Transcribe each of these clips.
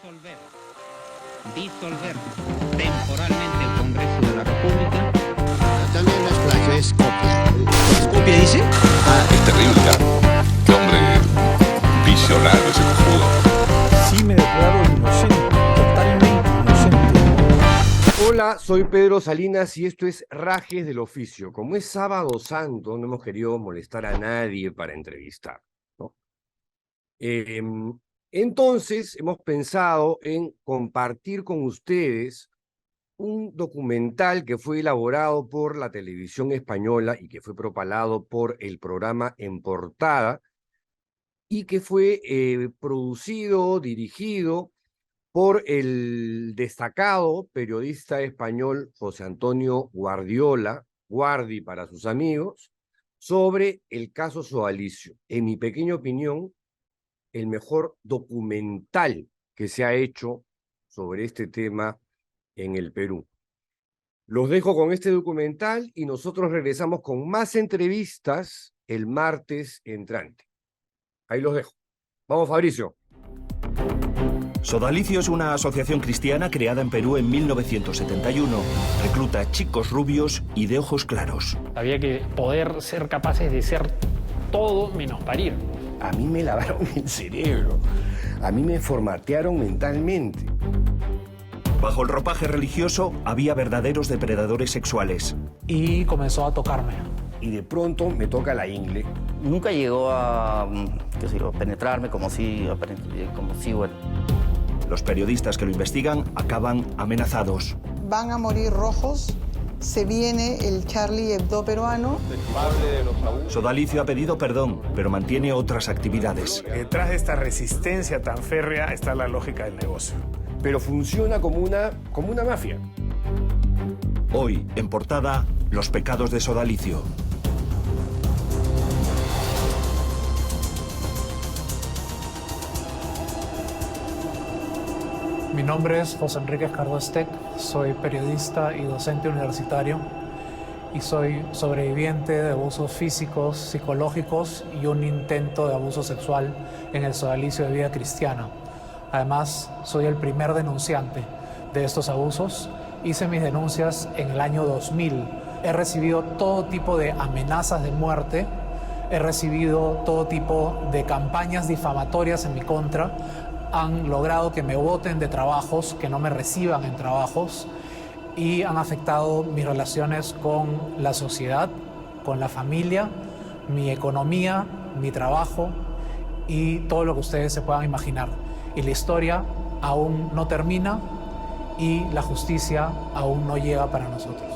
disolver temporalmente el Congreso de la República. También las playas es copia. ¿Copia dice? Es terrible, ¿eh? Qué hombre visionario ese cojudo. Sí me declaro inocente, totalmente inocente. Hola, soy Pedro Salinas y esto es Rajes del Oficio. Como es Sábado Santo, no hemos querido molestar a nadie para entrevistar, ¿no? Entonces, hemos pensado en compartir con ustedes un documental que fue elaborado por la televisión española y que fue propalado por el programa En Portada y que fue producido, dirigido por el destacado periodista español José Antonio Guardiola, Guardi para sus amigos, sobre el caso Sodalicio. En mi pequeña opinión, el mejor documental que se ha hecho sobre este tema en el Perú. Los dejo con este documental y nosotros regresamos con más entrevistas el martes entrante. Ahí los dejo. Vamos, Fabricio. Sodalicio es una asociación cristiana creada en Perú en 1971. Recluta chicos rubios y de ojos claros. Había que poder ser capaces de ser todo menos parir. A mí me lavaron el cerebro. A mí me formatearon mentalmente. Bajo el ropaje religioso había verdaderos depredadores sexuales. Y comenzó a tocarme. Y de pronto me toca la ingle. Nunca llegó a, qué sé yo, penetrarme como si, bueno. Los periodistas que lo investigan acaban amenazados. Van a morir rojos. Se viene el Charlie Hebdo peruano. Sodalicio ha pedido perdón, pero mantiene otras actividades. Detrás de esta resistencia tan férrea está la lógica del negocio. Pero funciona como una mafia. Hoy, en Portada, los pecados de Sodalicio. Mi nombre es José Enrique Escardo Estec, soy periodista y docente universitario y soy sobreviviente de abusos físicos, psicológicos y un intento de abuso sexual en el Sodalicio de Vida Cristiana. Además, soy el primer denunciante de estos abusos. Hice mis denuncias en el año 2000. He recibido todo tipo de amenazas de muerte, he recibido todo tipo de campañas difamatorias en mi contra. Han logrado que me boten de trabajos, que no me reciban en trabajos y han afectado mis relaciones con la sociedad, con la familia, mi economía, mi trabajo y todo lo que ustedes se puedan imaginar. Y la historia aún no termina y la justicia aún no llega para nosotros.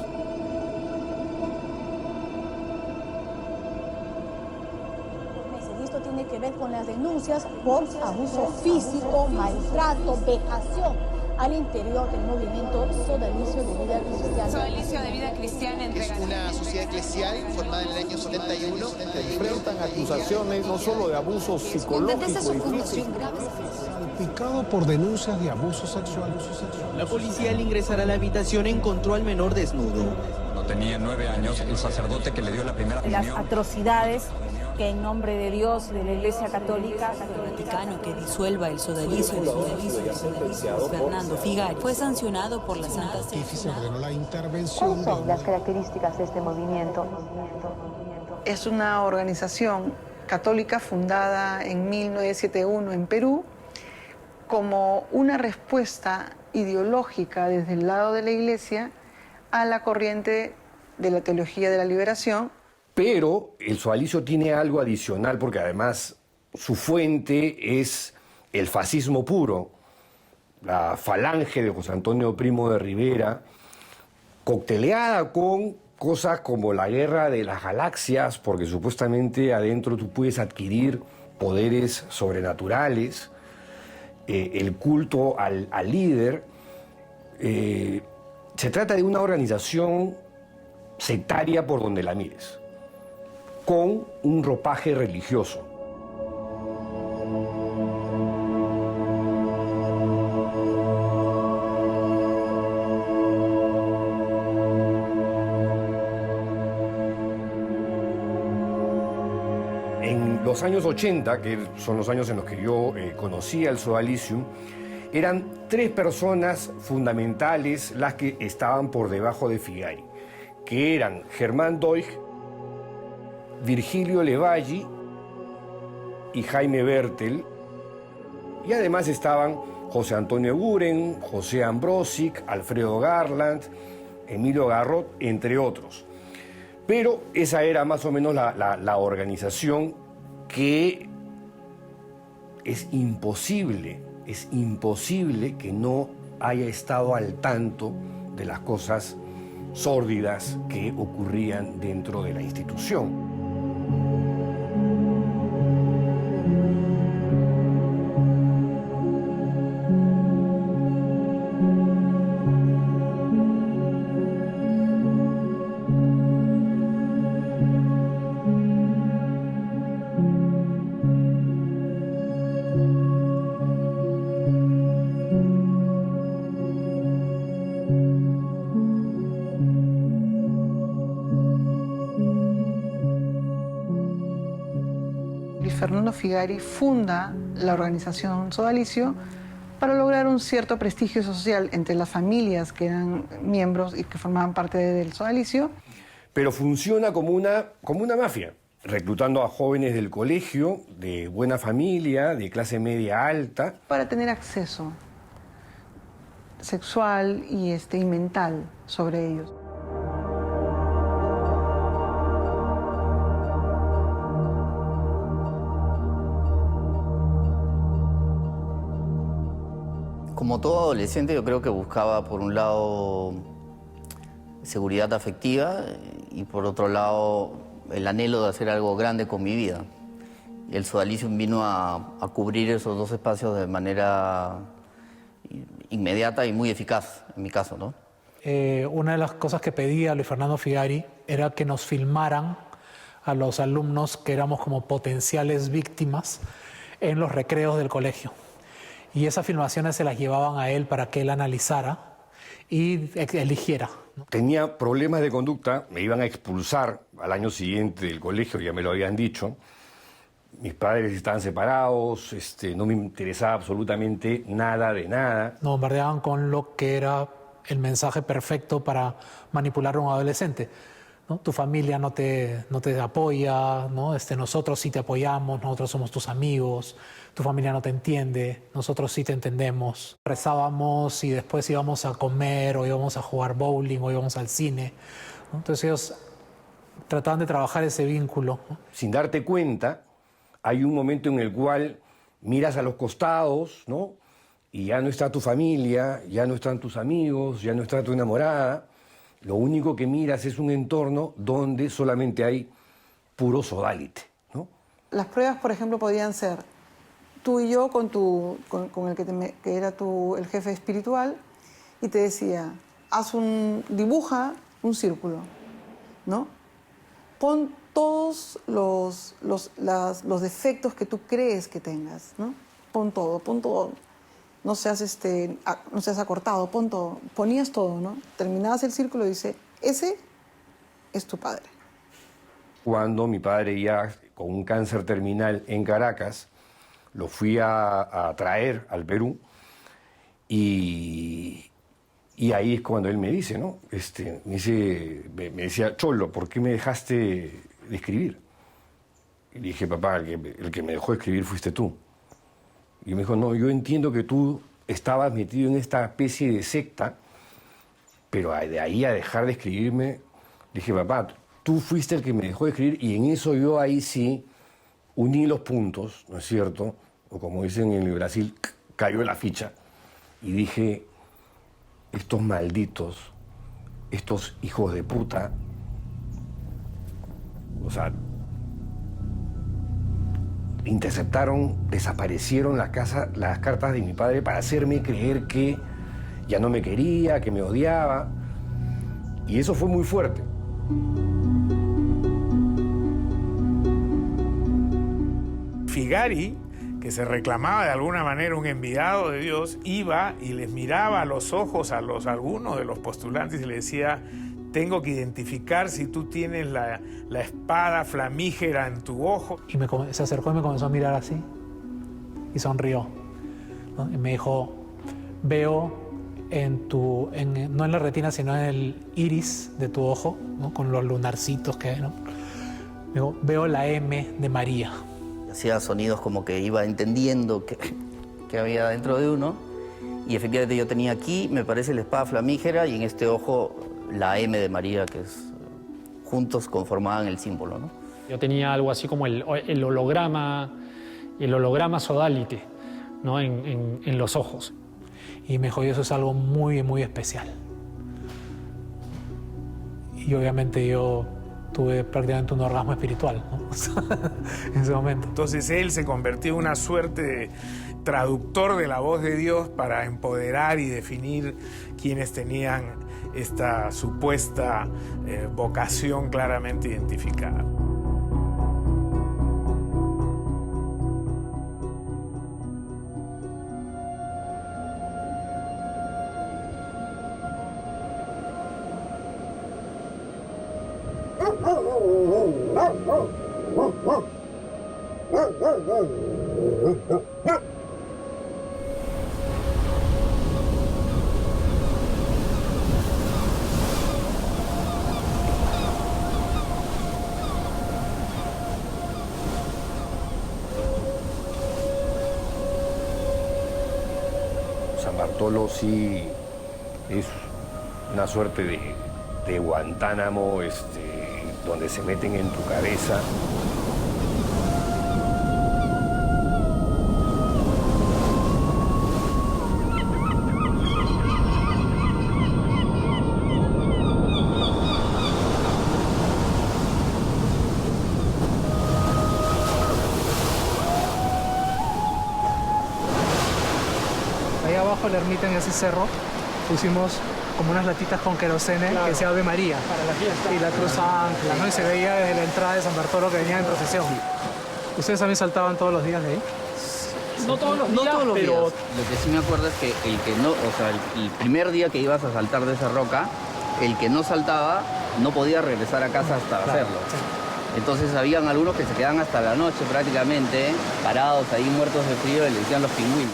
Esto tiene que ver con las denuncias por abuso físico, maltrato, vejación al interior del movimiento Sodalicio de Vida Cristiana. Sodalicio de Vida Cristiana entrega. Es una sociedad eclesial formada en el año 71. Enfrentan acusaciones no solo de abuso psicológico y físico, salpicado por denuncias de abuso sexual. La policía al ingresar a la habitación encontró al menor desnudo. Cuando tenía 9 años, el sacerdote que le dio la primera comunión. Las atrocidades que en nombre de Dios, de la Iglesia Católica, El Vaticano que disuelva el Sodalicio de Fernando Figari fue sancionado por la Santa Sede. La intervención. ¿Cuáles son las características de este movimiento? Es una organización católica fundada en 1971 en Perú como una respuesta ideológica desde el lado de la Iglesia a la corriente de la teología de la liberación. Pero el Sodalicio tiene algo adicional porque además su fuente es el fascismo puro. La falange de José Antonio Primo de Rivera, cocteleada con cosas como la guerra de las galaxias, porque supuestamente adentro tú puedes adquirir poderes sobrenaturales, el culto al líder. Se trata de una organización sectaria por donde la mires, con un ropaje religioso. En los años 80, que son los años en los que yo conocí al Sodalicio, Eran 3 personas fundamentales las que estaban por debajo de Figari, que eran Germán Doig, Virgilio Levalli y Jaime Bertel, y además estaban José Antonio Eguren, José Ambrosic, Alfredo Garland, Emilio Garrot, entre otros. Pero esa era más o menos la organización que es imposible que no haya estado al tanto de las cosas sórdidas que ocurrían dentro de la institución. Fernando Figari funda la organización Sodalicio para lograr un cierto prestigio social entre las familias que eran miembros y que formaban parte del Sodalicio. Pero funciona como una mafia, reclutando a jóvenes del colegio, de buena familia, de clase media alta. Para tener acceso sexual y mental sobre ellos. Como todo adolescente, yo creo que buscaba, por un lado, seguridad afectiva y, por otro lado, el anhelo de hacer algo grande con mi vida. Y el Sodalicio vino a cubrir esos dos espacios de manera inmediata y muy eficaz, en mi caso, ¿no? Una de las cosas que pedía Luis Fernando Figari era que nos filmaran a los alumnos que éramos como potenciales víctimas en los recreos del colegio. Y esas filmaciones se las llevaban a él para que él analizara y eligiera. Tenía problemas de conducta, me iban a expulsar al año siguiente del colegio, ya me lo habían dicho. Mis padres estaban separados, no me interesaba absolutamente nada de nada. Nos bombardeaban con lo que era el mensaje perfecto para manipular a un adolescente, ¿no? Tu familia no te apoya, ¿no? Nosotros sí te apoyamos, nosotros somos tus amigos, tu familia no te entiende, nosotros sí te entendemos. Rezábamos y después íbamos a comer o íbamos a jugar bowling o íbamos al cine, ¿no? Entonces ellos trataban de trabajar ese vínculo, ¿no? Sin darte cuenta, hay un momento en el cual miras a los costados, ¿no? Y ya no está tu familia, ya no están tus amigos, ya no está tu enamorada. Lo único que miras es un entorno donde solamente hay puro sodalite, ¿no? Las pruebas, por ejemplo, podían ser tú y yo con el que era el jefe espiritual, y te decía, dibuja un círculo, ¿no? Pon todos los defectos que tú crees que tengas, ¿no? Pon todo. No seas acortado, pon todo. Ponías todo, ¿no? Terminabas el círculo y dice, ese es tu padre. Cuando mi padre ya con un cáncer terminal en Caracas, lo fui a traer al Perú y ahí es cuando él me dice, ¿no? Me decía, Cholo, ¿por qué me dejaste de escribir? Y le dije, papá, el que me dejó de escribir fuiste tú. Y me dijo, no, yo entiendo que tú estabas metido en esta especie de secta, pero de ahí a dejar de escribirme, le dije, papá, tú fuiste el que me dejó de escribir, y en eso yo ahí sí uní los puntos, ¿no es cierto? O como dicen en el Brasil, cayó la ficha. Y dije, estos malditos, estos hijos de puta, o sea, desaparecieron las cartas de mi padre para hacerme creer que ya no me quería, que me odiaba. Y eso fue muy fuerte. Figari, que se reclamaba de alguna manera un enviado de Dios, iba y les miraba a los ojos a algunos de los postulantes y les decía, tengo que identificar si tú tienes la espada flamígera en tu ojo. Y se acercó y me comenzó a mirar así y sonrió, ¿no? Y me dijo, veo no en la retina, sino en el iris de tu ojo, ¿no? Con los lunarcitos que hay, ¿no? Veo la M de María. Hacía sonidos como que iba entendiendo que había dentro de uno. Y efectivamente yo tenía aquí, me parece, la espada flamígera y en este ojo la M de María, que juntos conformaban el símbolo, ¿no? Yo tenía algo así como el holograma sodalite, ¿no? en los ojos. Y me dijo, eso es algo muy, muy especial. Y obviamente yo tuve prácticamente un orgasmo espiritual, ¿no? En ese momento. Entonces él se convirtió en una suerte de traductor de la voz de Dios para empoderar y definir quienes tenían esta supuesta vocación claramente identificada. San Bartolo sí es una suerte de Guantánamo, donde se meten en tu cabeza. Ahí abajo en la ermita, en ese cerro, pusimos como unas latitas con querosene, claro, que decía Ave María. Para la fiesta. Y la cruz ancla, ¿no? Y se veía desde la entrada de San Bartolo que venía en procesión. ¿Ustedes también saltaban todos los días de ahí? No todos los días, pero... días. Lo que sí me acuerdo es que el primer día que ibas a saltar de esa roca, el que no saltaba no podía regresar a casa hasta hacerlo. Sí. Entonces habían algunos que se quedaban hasta la noche prácticamente, parados ahí muertos de frío, y le decían los pingüinos.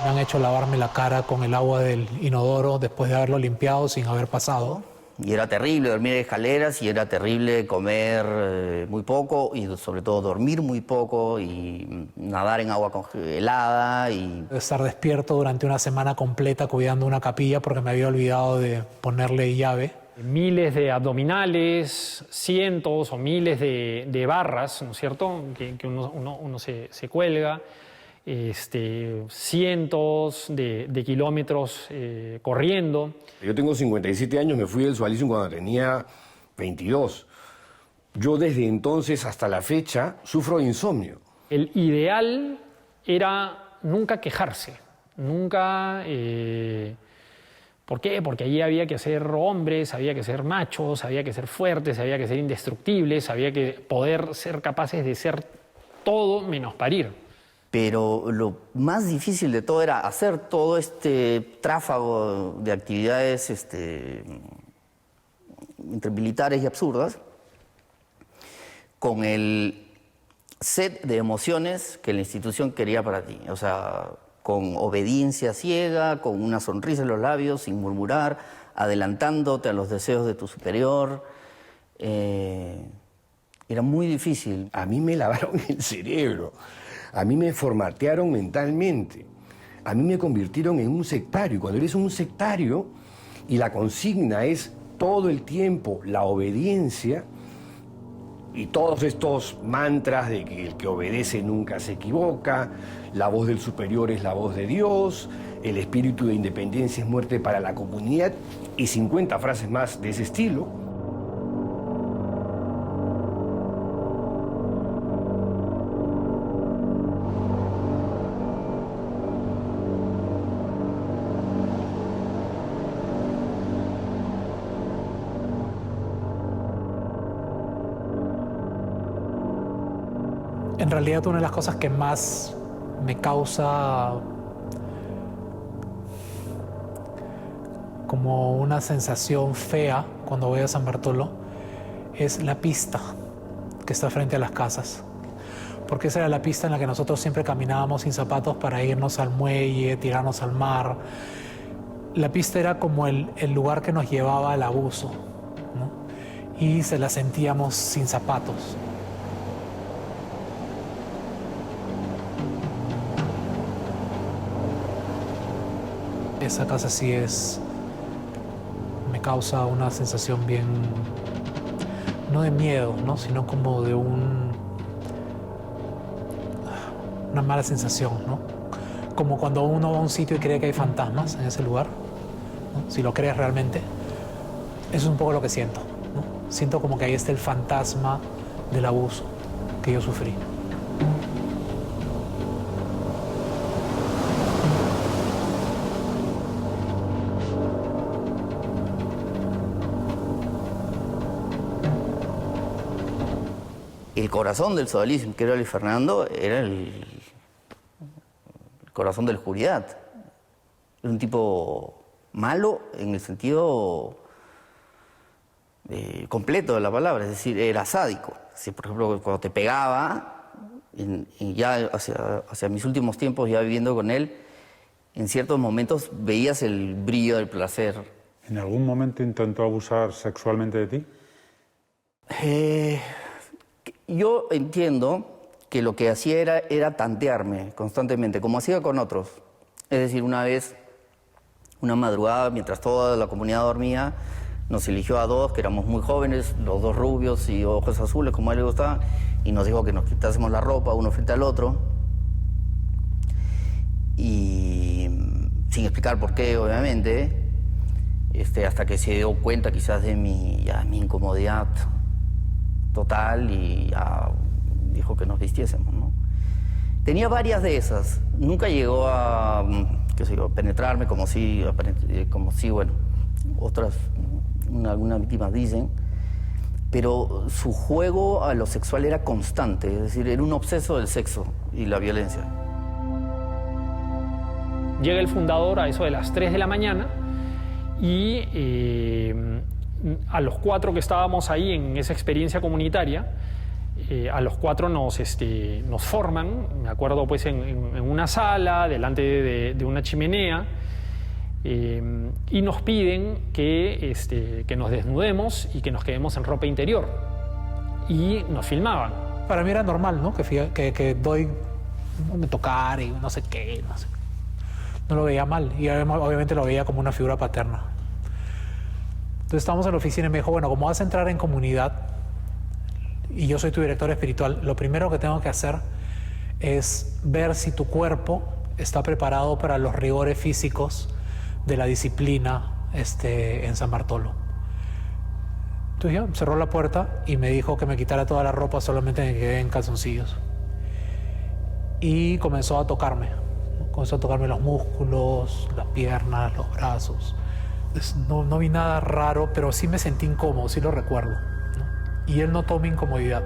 Me han hecho lavarme la cara con el agua del inodoro después de haberlo limpiado sin haber pasado. Y era terrible dormir en escaleras y era terrible comer muy poco y sobre todo dormir muy poco y nadar en agua congelada. Y estar despierto durante una semana completa cuidando una capilla porque me había olvidado de ponerle llave. Miles de abdominales, cientos o miles de barras, ¿no es cierto?, que uno se cuelga. Cientos de kilómetros corriendo. Yo tengo 57 años, me fui del Sualizum cuando tenía 22. Yo desde entonces hasta la fecha sufro de insomnio. El ideal era nunca quejarse, nunca... ¿Por qué? Porque allí había que ser hombres, había que ser machos, había que ser fuertes, había que ser indestructibles, había que poder ser capaces de ser todo menos parir. Pero lo más difícil de todo era hacer todo este tráfago de actividades entre militares y absurdas con el set de emociones que la institución quería para ti. O sea, con obediencia ciega, con una sonrisa en los labios, sin murmurar, adelantándote a los deseos de tu superior. Era muy difícil. A mí me lavaron el cerebro. A mí me formatearon mentalmente. A mí me convirtieron en un sectario. Y cuando eres un sectario y la consigna es todo el tiempo la obediencia y todos estos mantras de que el que obedece nunca se equivoca, la voz del superior es la voz de Dios, el espíritu de independencia es muerte para la comunidad y 50 frases más de ese estilo. En realidad, una de las cosas que más me causa como una sensación fea cuando voy a San Bartolo es la pista que está frente a las casas. Porque esa era la pista en la que nosotros siempre caminábamos sin zapatos para irnos al muelle, tirarnos al mar. La pista era como el lugar que nos llevaba al abuso, ¿no? Y se la sentíamos sin zapatos. Esa casa sí me causa una sensación bien, no de miedo, ¿no? Sino como de una mala sensación, ¿no? Como cuando uno va a un sitio y cree que hay fantasmas en ese lugar, ¿no? Si lo crees realmente, eso es un poco lo que siento, ¿no? Siento como que ahí está el fantasma del abuso que yo sufrí. El corazón del sodalismo, que era Luis Fernando, era el corazón de la oscuridad. Era un tipo malo en el sentido completo de la palabra, es decir, era sádico. Si, por ejemplo, cuando te pegaba, y ya hacia mis últimos tiempos, ya viviendo con él, en ciertos momentos veías el brillo del placer. ¿En algún momento intentó abusar sexualmente de ti? Yo entiendo que lo que hacía era tantearme constantemente, como hacía con otros. Es decir, una vez, una madrugada, mientras toda la comunidad dormía, nos eligió a dos, que éramos muy jóvenes, los dos rubios y ojos azules, como a él le gustaba, y nos dijo que nos quitásemos la ropa uno frente al otro. Y sin explicar por qué, obviamente, hasta que se dio cuenta quizás de mi incomodidad total y ya dijo que nos vistiésemos, ¿no? Tenía varias de esas. Nunca llegó a, penetrarme como si, bueno, otras, algunas víctimas dicen, pero su juego a lo sexual era constante, es decir, era un obseso del sexo y la violencia. Llega el fundador a eso de las 3 de la mañana y a los 4 que estábamos ahí en esa experiencia comunitaria, a los 4 nos forman, me acuerdo pues en una sala, delante de una chimenea, y nos piden que nos desnudemos y que nos quedemos en ropa interior. Y nos filmaban. Para mí era normal, ¿no? Que Doig me tocara y no sé qué, no sé. No lo veía mal y obviamente lo veía como una figura paterna. Entonces estábamos en la oficina y me dijo, bueno, como vas a entrar en comunidad y yo soy tu director espiritual, lo primero que tengo que hacer es ver si tu cuerpo está preparado para los rigores físicos de la disciplina en San Bartolo. Entonces ya cerró la puerta y me dijo que me quitara toda la ropa, solamente me quedé en calzoncillos. Y comenzó a tocarme. Comenzó a tocarme los músculos, las piernas, los brazos. No vi nada raro, pero sí me sentí incómodo, sí lo recuerdo, ¿no? Y él notó mi incomodidad.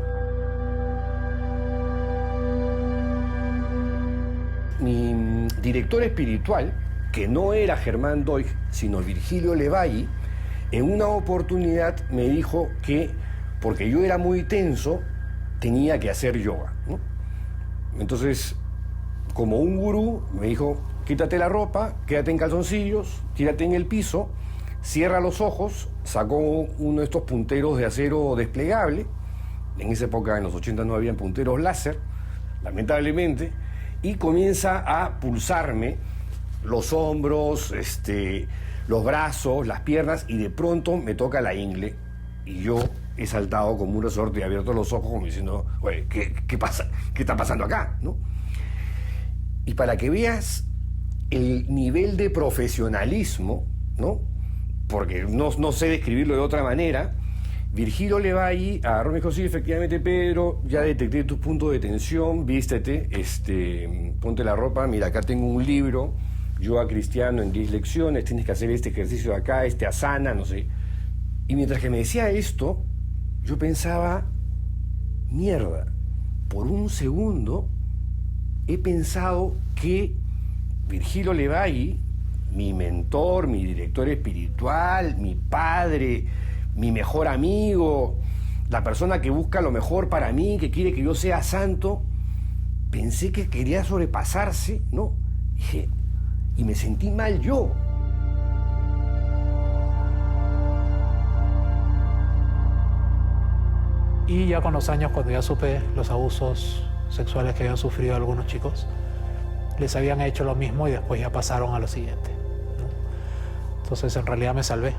Mi director espiritual, que no era Germán Doig, sino Virgilio Levalli, en una oportunidad me dijo que, porque yo era muy tenso, tenía que hacer yoga, ¿no? Entonces, como un gurú, me dijo, quítate la ropa, quédate en calzoncillos, tírate en el piso, cierra los ojos, sacó uno de estos punteros de acero desplegable. En esa época, en los 80, no habían punteros láser, lamentablemente, y comienza a pulsarme los hombros, los brazos, las piernas, y de pronto me toca la ingle, y yo he saltado como un resorte y abierto los ojos como diciendo, oye, ¿qué pasa? ¿Qué está pasando acá? ¿No? Y para que veas el nivel de profesionalismo, ¿no? Porque no sé describirlo de otra manera, Virgilio Levalli agarró y me dijo, sí, efectivamente, Pedro, ya detecté tus puntos de tensión, vístete, ponte la ropa, mira, acá tengo un libro, yoga cristiano en 10 lecciones, tienes que hacer este ejercicio de acá, asana, no sé. Y mientras que me decía esto, yo pensaba, mierda, por un segundo he pensado que Virgilio Levalli mi mentor, mi director espiritual, mi padre, mi mejor amigo, la persona que busca lo mejor para mí, que quiere que yo sea santo, pensé que quería sobrepasarse, ¿no? Dije, y me sentí mal yo. Y ya con los años, cuando ya supe los abusos sexuales que habían sufrido algunos chicos, les habían hecho lo mismo y después ya pasaron a lo siguiente, ¿no? Entonces, en realidad me salvé.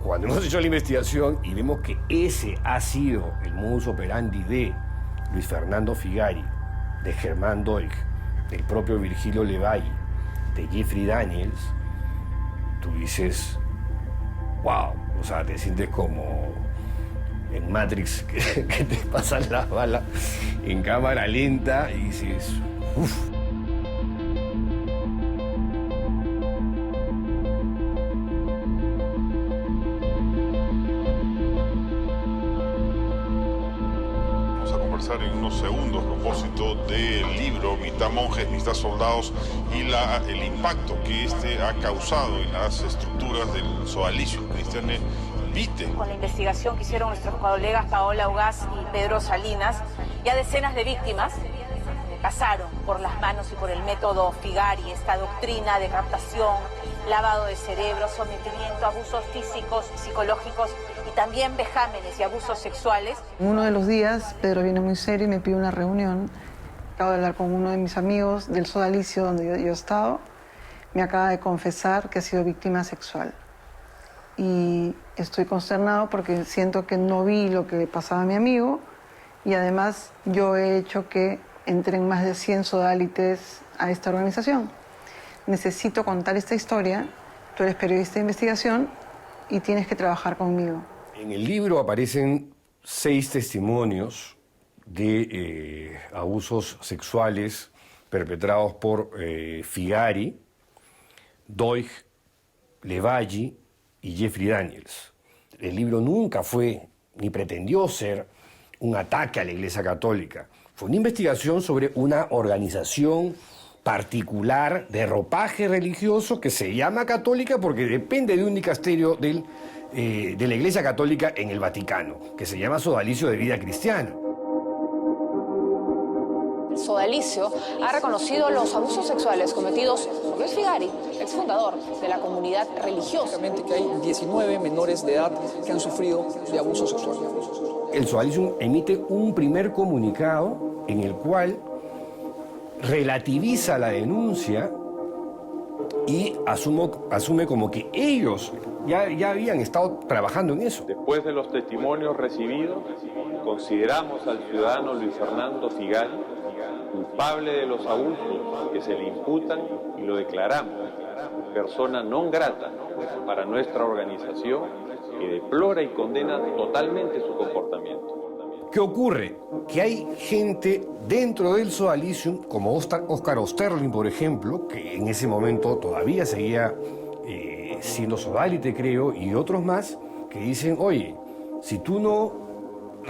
Cuando hemos hecho la investigación y vemos que ese ha sido el modus operandi de Luis Fernando Figari, de Germán Doig, del propio Virgilio Levalli, de Jeffrey Daniels, tú dices, wow, o sea, te sientes como en Matrix, que te pasan las balas en cámara lenta y dices, uff. En unos segundos a propósito del libro Mitad monjes, mitad soldados y el impacto que este ha causado en las estructuras del sodalicio Cristiane Vitae. Con la investigación que hicieron nuestros colegas Paola Ugaz y Pedro Salinas, ya decenas de víctimas pasaron por las manos y por el método Figari, esta doctrina de captación, lavado de cerebro, sometimiento, abusos físicos, psicológicos y también vejámenes y abusos sexuales. Uno de los días, Pedro viene muy serio y me pide una reunión. Acabo de hablar con uno de mis amigos del sodalicio donde yo he estado. Me acaba de confesar que ha sido víctima sexual. Y estoy consternado porque siento que no vi lo que le pasaba a mi amigo y además yo he hecho que entren más de 100 sodalites a esta organización. Necesito contar esta historia, tú eres periodista de investigación y tienes que trabajar conmigo. En el libro aparecen 6 testimonios de abusos sexuales perpetrados por Figari, Doig, Levalli y Jeffrey Daniels. El libro nunca fue ni pretendió ser un ataque a la Iglesia Católica. Fue una investigación sobre una organización particular de ropaje religioso que se llama católica porque depende de un dicasterio de la Iglesia Católica en el Vaticano, que se llama Sodalicio de Vida Cristiana. El Sodalicio ha reconocido los abusos sexuales cometidos por Luis Figari, exfundador de la comunidad religiosa. Que hay 19 menores de edad que han sufrido de abuso sexual. El Sodalicio emite un primer comunicado en el cual relativiza la denuncia y asume como que ellos ya habían estado trabajando en eso. Después de los testimonios recibidos, consideramos al ciudadano Luis Fernando Figari culpable de los abusos que se le imputan y lo declaramos persona non grata para nuestra organización que deplora y condena totalmente su comportamiento. ¿Qué ocurre? Que hay gente dentro del Sodalicium, como Oscar Osterling, por ejemplo, que en ese momento todavía seguía siendo sodalite, creo, y otros más, que dicen, oye, si tú no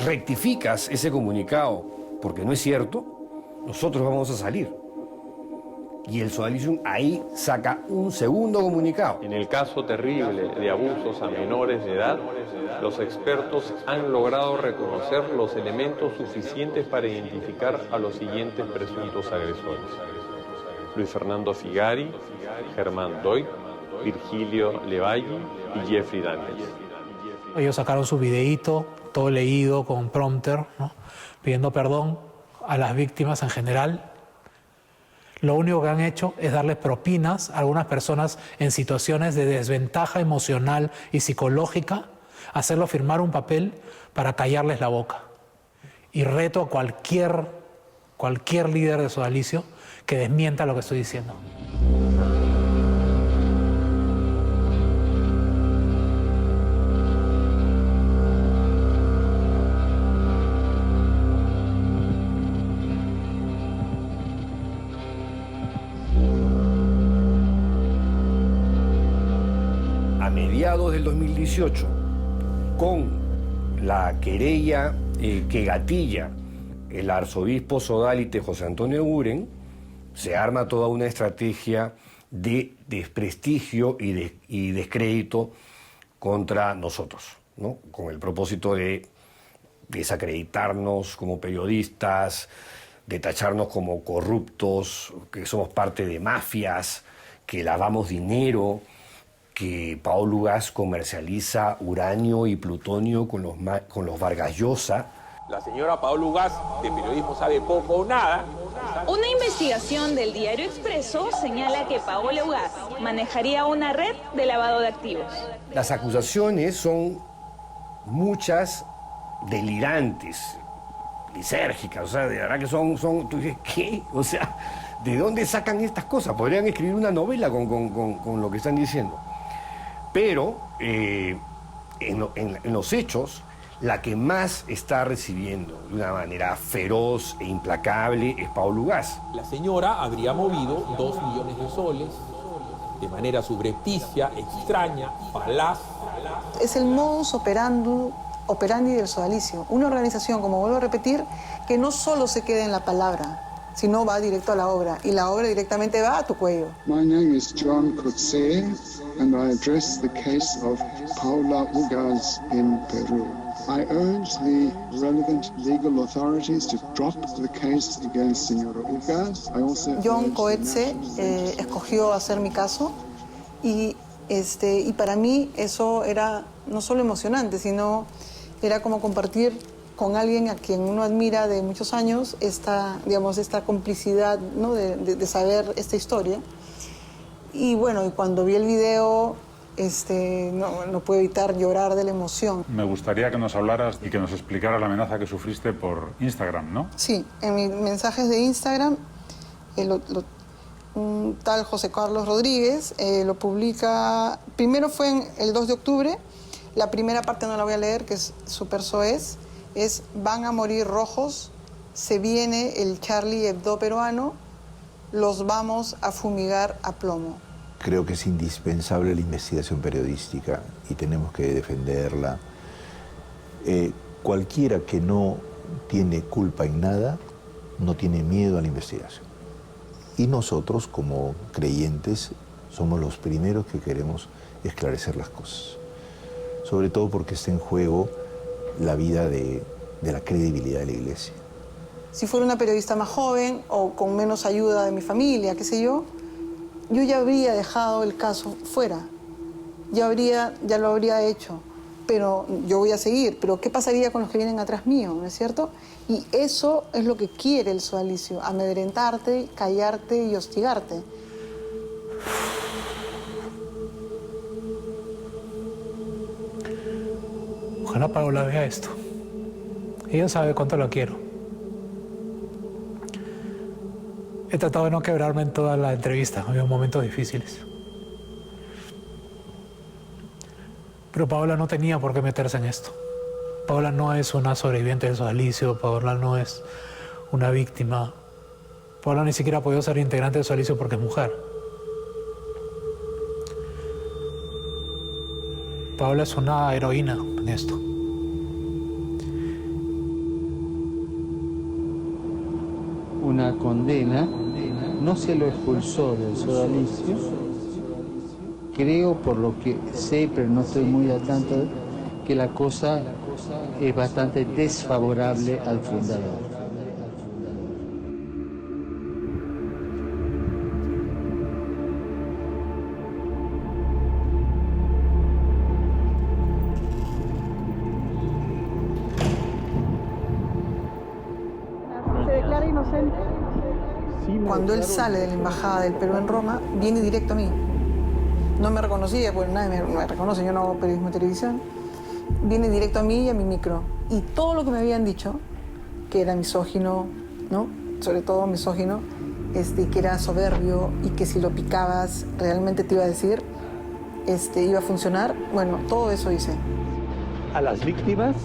rectificas ese comunicado porque no es cierto, nosotros vamos a salir. Y el Sodalicium ahí saca un segundo comunicado. En el caso terrible de abusos a menores de edad, los expertos han logrado reconocer los elementos suficientes para identificar a los siguientes presuntos agresores: Luis Fernando Figari, Germán Doig, Virgilio Levalli y Jeffrey Daniels. Ellos sacaron su videíto, todo leído con prompter, ¿no?, pidiendo perdón a las víctimas en general. Lo único que han hecho es darles propinas a algunas personas en situaciones de desventaja emocional y psicológica, hacerlo firmar un papel para callarles la boca. Y reto a cualquier líder de Sodalicio que desmienta lo que estoy diciendo. Del 2018, con la querella que gatilla el arzobispo sodalite José Antonio Eguren, se arma toda una estrategia de desprestigio y descrédito contra nosotros, ¿no? Con el propósito de desacreditarnos como periodistas, de tacharnos como corruptos, que somos parte de mafias, que lavamos dinero, que Paolo Ugás comercializa uranio y plutonio con los Vargas Llosa. La señora Paolo Ugás, de periodismo sabe poco o nada. Una investigación del diario Expreso señala que Paolo Ugás manejaría una red de lavado de activos. Las acusaciones son muchas delirantes, lisérgicas, o sea, de verdad que son tú dices, ¿qué? O sea, ¿de dónde sacan estas cosas? Podrían escribir una novela con lo que están diciendo. Pero en los hechos, la que más está recibiendo de una manera feroz e implacable es Paolo Ugás. La señora habría movido 2 millones de soles de manera subrepticia, extraña, falaz. Es el modus operandi del sodalicio. Una organización, como vuelvo a repetir, que no solo se queda en la palabra, sino va directo a la obra, y la obra directamente va a tu cuello. My name is John Coetzee, and I address the case of Paula Ugás in Peru. I urge the relevant legal authorities to drop the case against Señora Ugás. John Coetzee escogió hacer mi caso y para mí eso era no solo emocionante, sino era como compartir con alguien a quien uno admira de muchos años esta complicidad, ¿no? de saber esta historia. Y bueno, y cuando vi el video, no puedo evitar llorar de la emoción. Me gustaría que nos hablaras y que nos explicaras la amenaza que sufriste por Instagram, ¿no? Sí, en mis mensajes de Instagram, un tal José Carlos Rodríguez lo publica, primero fue en el 2 de octubre, la primera parte no la voy a leer, que es súper soez, es van a morir rojos, se viene el Charlie Hebdo peruano, los vamos a fumigar a plomo. Creo que es indispensable la investigación periodística y tenemos que defenderla. Cualquiera que no tiene culpa en nada, no tiene miedo a la investigación. Y nosotros, como creyentes, somos los primeros que queremos esclarecer las cosas. Sobre todo porque está en juego la vida de la credibilidad de la Iglesia. Si fuera una periodista más joven o con menos ayuda de mi familia, qué sé yo ya habría dejado el caso fuera. Ya lo habría hecho. Pero yo voy a seguir. Pero ¿qué pasaría con los que vienen atrás mío? ¿No es cierto? Y eso es lo que quiere el sodalicio. Amedrentarte, callarte y hostigarte. Ojalá Paola vea esto. Ella sabe cuánto la quiero. He tratado de no quebrarme en toda la entrevista. Ha habido momentos difíciles. Pero Paola no tenía por qué meterse en esto. Paola no es una sobreviviente del sodalicio. Paola no es una víctima. Paola ni siquiera ha podido ser integrante del sodalicio porque es mujer. Paola es una heroína en esto. Una condena, no se lo expulsó del sodalicio. Creo, por lo que sé, pero no estoy muy al tanto, que la cosa es bastante desfavorable al fundador. ¿Se declara inocente? Cuando él sale de la embajada del Perú en Roma, viene directo a mí. No me reconocía, pues nadie me reconoce, yo no hago periodismo de televisión. Viene directo a mí y a mi micro. Y todo lo que me habían dicho, que era misógino, ¿no? Sobre todo misógino, que era soberbio y que si lo picabas realmente te iba a decir, iba a funcionar. Bueno, todo eso hice. A las víctimas,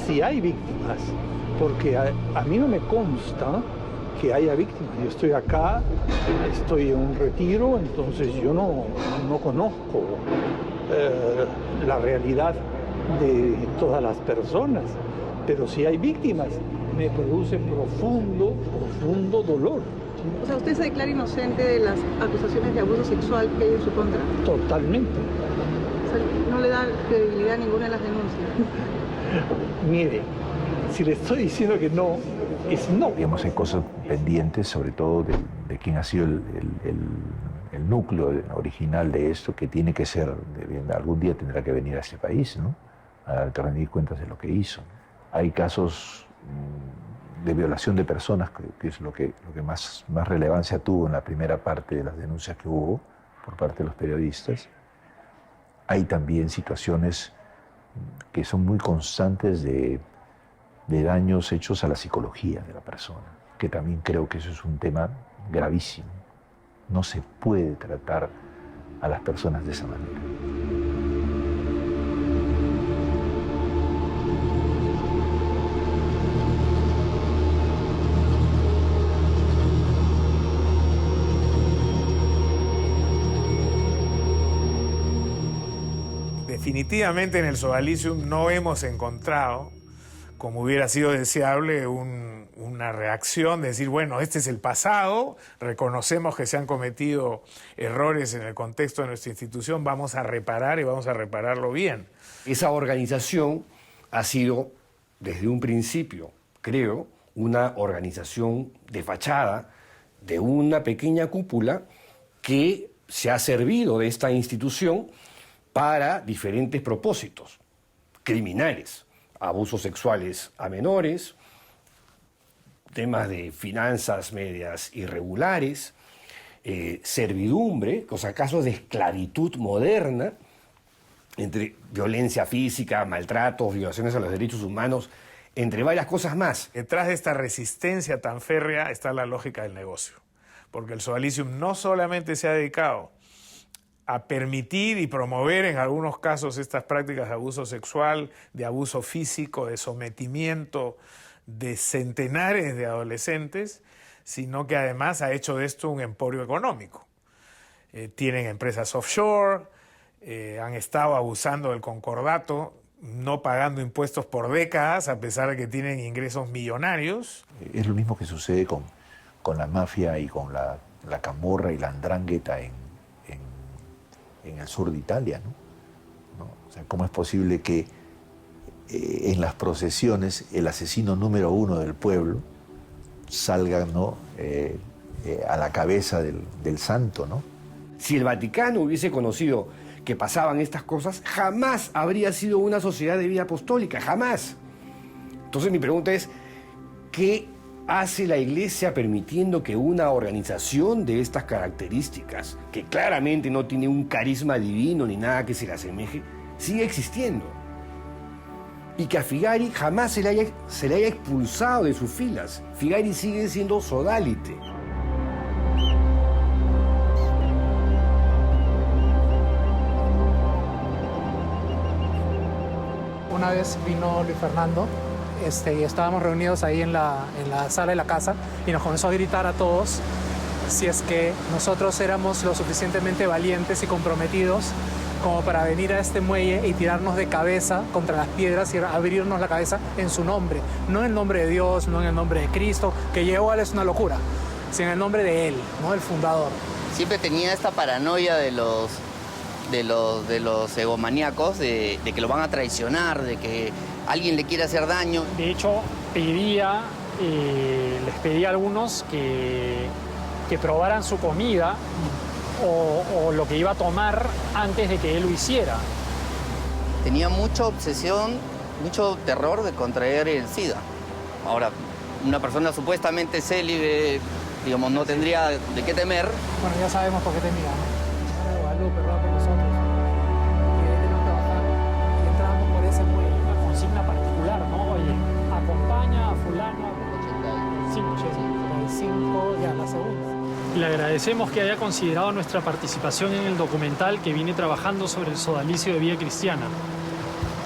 sí hay víctimas, porque a mí no me consta que haya víctimas. Yo estoy acá, estoy en un retiro, entonces yo no conozco la realidad de todas las personas. Pero si hay víctimas, me produce profundo dolor. O sea, ¿usted se declara inocente de las acusaciones de abuso sexual que hay en su contra? Totalmente. O sea, no le da credibilidad a ninguna de las denuncias. Mire, si le estoy diciendo que no, es no. Digamos, hay cosas pendientes, sobre todo de quién ha sido el núcleo original de esto, que tiene que ser, algún día tendrá que venir a este país, ¿no? A rendir cuentas de lo que hizo. Hay casos de violación de personas, que es lo que más relevancia tuvo en la primera parte de las denuncias que hubo por parte de los periodistas. Hay también situaciones que son muy constantes de daños hechos a la psicología de la persona, que también creo que eso es un tema gravísimo. No se puede tratar a las personas de esa manera. Definitivamente en el Sodalicium no hemos encontrado, como hubiera sido deseable, una reacción de decir, bueno, este es el pasado, reconocemos que se han cometido errores en el contexto de nuestra institución, vamos a reparar y vamos a repararlo bien. Esa organización ha sido, desde un principio, creo, una organización de fachada de una pequeña cúpula que se ha servido de esta institución para diferentes propósitos criminales, abusos sexuales a menores, temas de finanzas medias irregulares, servidumbre, o sea, casos de esclavitud moderna, entre violencia física, maltratos, violaciones a los derechos humanos, entre varias cosas más. Detrás de esta resistencia tan férrea está la lógica del negocio, porque el Sodalicium no solamente se ha dedicado a permitir y promover en algunos casos estas prácticas de abuso sexual, de abuso físico, de sometimiento de centenares de adolescentes, sino que además ha hecho de esto un emporio económico. Tienen empresas offshore, han estado abusando del concordato, no pagando impuestos por décadas, a pesar de que tienen ingresos millonarios. Es lo mismo que sucede con la mafia y con la camorra y la 'ndrangheta en el sur de Italia, ¿no? O sea, ¿cómo es posible que en las procesiones el asesino número 1 del pueblo salga, ¿no? A la cabeza del santo, ¿no? Si el Vaticano hubiese conocido que pasaban estas cosas, jamás habría sido una sociedad de vida apostólica, jamás. Entonces mi pregunta es, ¿qué hace la Iglesia permitiendo que una organización de estas características, que claramente no tiene un carisma divino ni nada que se le asemeje, siga existiendo? Y que a Figari jamás se le haya expulsado de sus filas. Figari sigue siendo sodalite. Una vez vino Luis Fernando y estábamos reunidos ahí en la sala de la casa y nos comenzó a gritar a todos si es que nosotros éramos lo suficientemente valientes y comprometidos como para venir a este muelle y tirarnos de cabeza contra las piedras y abrirnos la cabeza en su nombre. No en el nombre de Dios, no en el nombre de Cristo, que igual es una locura, sino en el nombre de Él, ¿no? El fundador. Siempre tenía esta paranoia de los egomaníacos, de que lo van a traicionar, de que alguien le quiere hacer daño. De hecho, les pedí a algunos que probaran su comida o lo que iba a tomar antes de que él lo hiciera. Tenía mucha obsesión, mucho terror de contraer el SIDA. Ahora, una persona supuestamente célibe, digamos, no tendría de qué temer. Bueno, ya sabemos por qué temía, ¿no? Guadalupe, ruega por nosotros. Y tenemos que bajar y entramos por ese muelle. Una consigna particular, ¿no? Oye, acompaña a fulano. 85, ya la segunda. Le agradecemos que haya considerado nuestra participación en el documental que viene trabajando sobre el sodalicio de vida cristiana.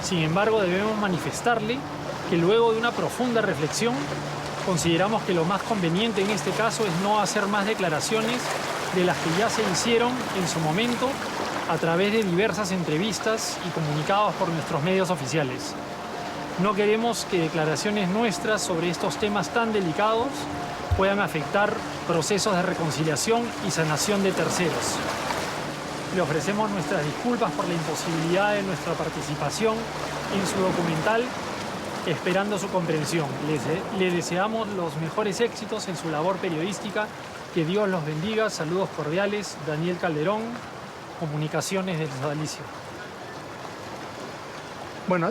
Sin embargo, debemos manifestarle que luego de una profunda reflexión, consideramos que lo más conveniente en este caso es no hacer más declaraciones de las que ya se hicieron en su momento a través de diversas entrevistas y comunicados por nuestros medios oficiales. No queremos que declaraciones nuestras sobre estos temas tan delicados puedan afectar procesos de reconciliación y sanación de terceros. Le ofrecemos nuestras disculpas por la imposibilidad de nuestra participación en su documental, esperando su comprensión. Le deseamos los mejores éxitos en su labor periodística. Que Dios los bendiga. Saludos cordiales. Daniel Calderón, Comunicaciones del Sodalicio. Bueno,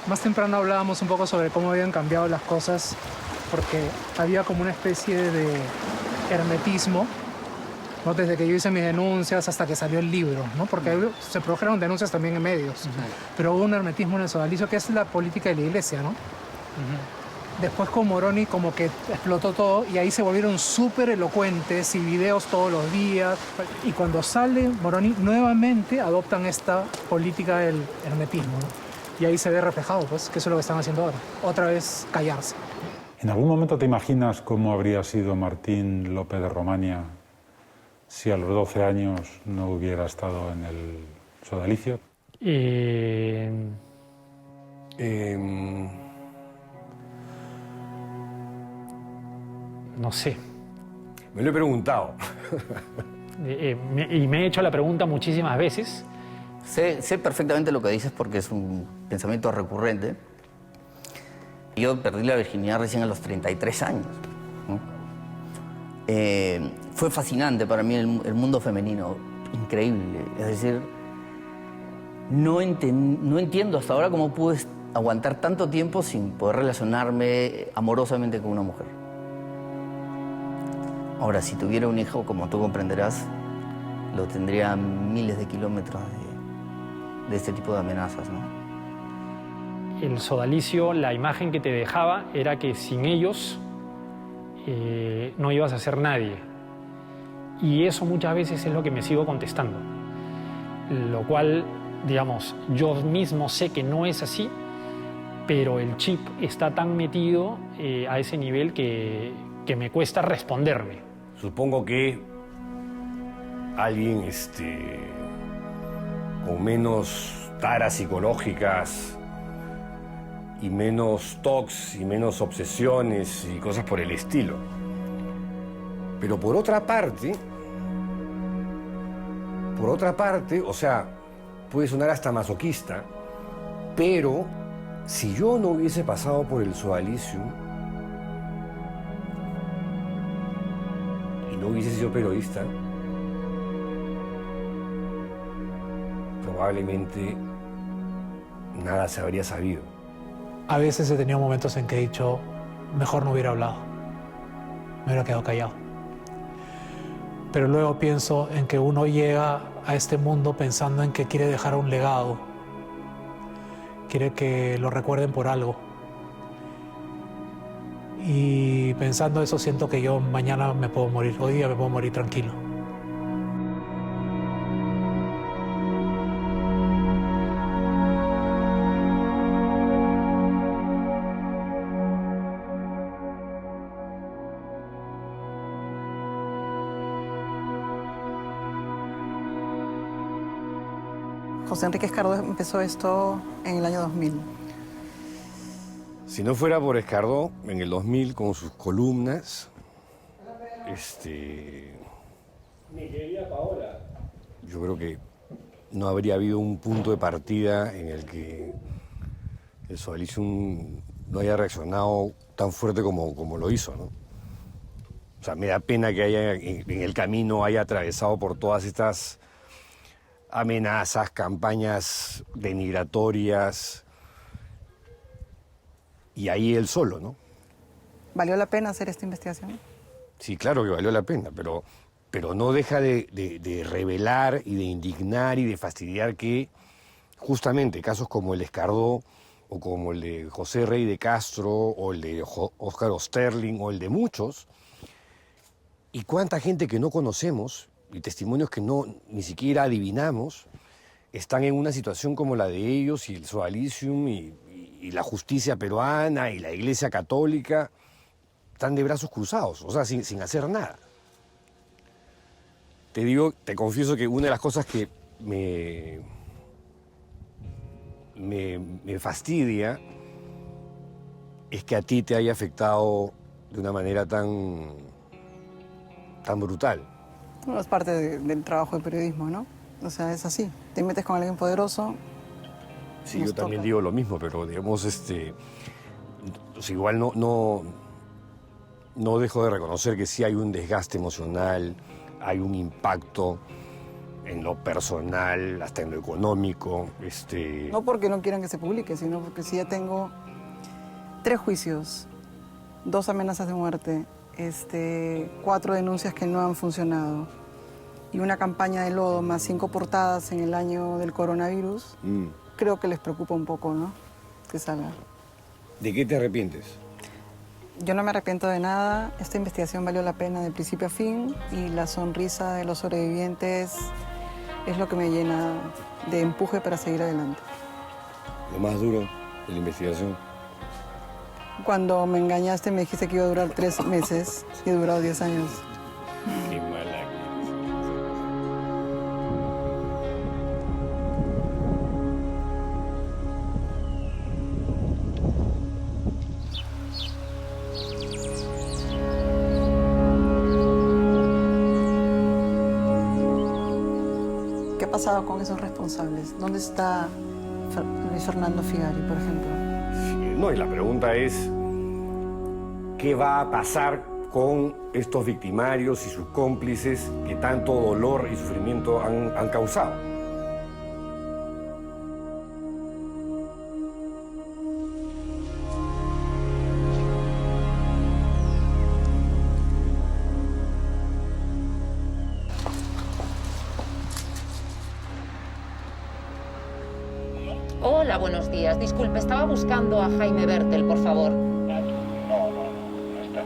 más temprano hablábamos un poco sobre cómo habían cambiado las cosas, porque había como una especie de hermetismo, ¿no? Desde que yo hice mis denuncias hasta que salió el libro, ¿no? Porque se produjeron denuncias también en medios, pero hubo un hermetismo en el sodalicio, que es la política de la iglesia, ¿no? Después con Moroni como que explotó todo y ahí se volvieron súper elocuentes y videos todos los días. Y cuando sale Moroni, nuevamente adoptan esta política del hermetismo, ¿no? Y ahí se ve reflejado, pues, que eso es lo que están haciendo ahora. Otra vez callarse. ¿En algún momento te imaginas cómo habría sido Martín López de Romania si a los 12 años no hubiera estado en el sodalicio? No sé. Me lo he preguntado. Y me he hecho la pregunta muchísimas veces. Sé perfectamente lo que dices porque es un pensamiento recurrente. Yo perdí la virginidad recién a los 33 años, ¿no? Fue fascinante para mí el mundo femenino, increíble. Es decir, no entiendo hasta ahora cómo pude aguantar tanto tiempo sin poder relacionarme amorosamente con una mujer. Ahora, si tuviera un hijo, como tú comprenderás, lo tendría a miles de kilómetros de este tipo de amenazas, ¿no? El sodalicio, la imagen que te dejaba era que sin ellos no ibas a ser nadie. Y eso muchas veces es lo que me sigo contestando. Lo cual, digamos, yo mismo sé que no es así, pero el chip está tan metido a ese nivel que me cuesta responderme. Supongo que alguien con menos taras psicológicas y menos tocs y menos obsesiones y cosas por el estilo. Pero por otra parte, o sea, puede sonar hasta masoquista, pero si yo no hubiese pasado por el sodalicio y no hubiese sido periodista, probablemente nada se habría sabido. A veces he tenido momentos en que he dicho, mejor no hubiera hablado, me hubiera quedado callado. Pero luego pienso en que uno llega a este mundo pensando en que quiere dejar un legado, quiere que lo recuerden por algo. Y pensando eso siento que yo mañana me puedo morir, hoy día me puedo morir tranquilo. José Enrique Escardó empezó esto en el año 2000. Si no fuera por Escardó, en el 2000, con sus columnas, Mi querida Paola. yo creo que no habría habido un punto de partida en el que el sodalicio no haya reaccionado tan fuerte como lo hizo, ¿no? O sea, me da pena que en el camino haya atravesado por todas estas amenazas, campañas denigratorias, y ahí él solo, ¿no? ¿Valió la pena hacer esta investigación? Sí, claro que valió la pena, pero no deja de revelar y de indignar y de fastidiar que justamente casos como el de Escardó o como el de José Rey de Castro o el de Óscar Osterling o el de muchos, y cuánta gente que no conocemos y testimonios que ni siquiera adivinamos están en una situación como la de ellos, y el sodalicium y la justicia peruana y la Iglesia Católica están de brazos cruzados, o sea, sin hacer nada. Te confieso que una de las cosas que me fastidia es que a ti te haya afectado de una manera tan brutal. Bueno, es parte del trabajo de periodismo, ¿no? O sea, es así. Te metes con alguien poderoso. Sí, yo también digo lo mismo, pero digamos, pues igual no dejo de reconocer que sí hay un desgaste emocional, hay un impacto en lo personal, hasta en lo económico. No porque no quieran que se publique, sino porque sí ya tengo 3 juicios, 2 amenazas de muerte, 4 denuncias que no han funcionado y una campaña de lodo más 5 portadas en el año del coronavirus. Creo que les preocupa un poco, ¿no? Que salga. ¿De qué te arrepientes? Yo no me arrepiento de nada. Esta investigación valió la pena de principio a fin y la sonrisa de los sobrevivientes es lo que me llena de empuje para seguir adelante. Lo más duro de la investigación. Cuando me engañaste me dijiste que iba a durar 3 meses y he durado 10 años. Qué mala. ¿Qué ha pasado con esos responsables? ¿Dónde está Luis Fernando Figari, por ejemplo? No, y la pregunta es, ¿qué va a pasar con estos victimarios y sus cómplices que tanto dolor y sufrimiento han causado? Hola, buenos días. Disculpe, estaba buscando a Jaime Bertel, por favor. No está.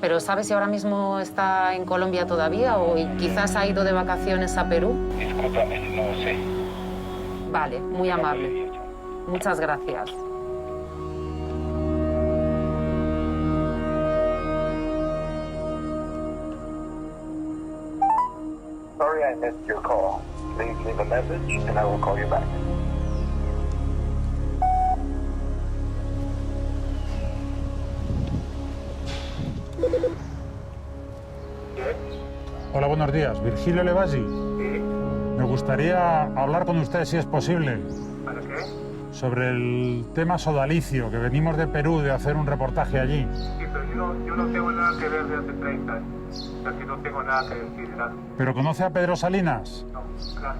¿Pero sabe si ahora mismo está en Colombia todavía o quizás ha ido de vacaciones a Perú? Discúlpame, no sé. Vale, muy amable. Muchas gracias. Sorry I missed your call. Please leave a message and I will call you back. Hola, buenos días. Virgilio Levasi. Me gustaría hablar con usted, si es posible. ¿Para qué? Sobre el tema sodalicio, que venimos de Perú de hacer un reportaje allí. Sí, pero yo no tengo nada que ver de hace 30 años. O sea que no tengo nada que decir. ¿Pero conoce a Pedro Salinas? No, claro.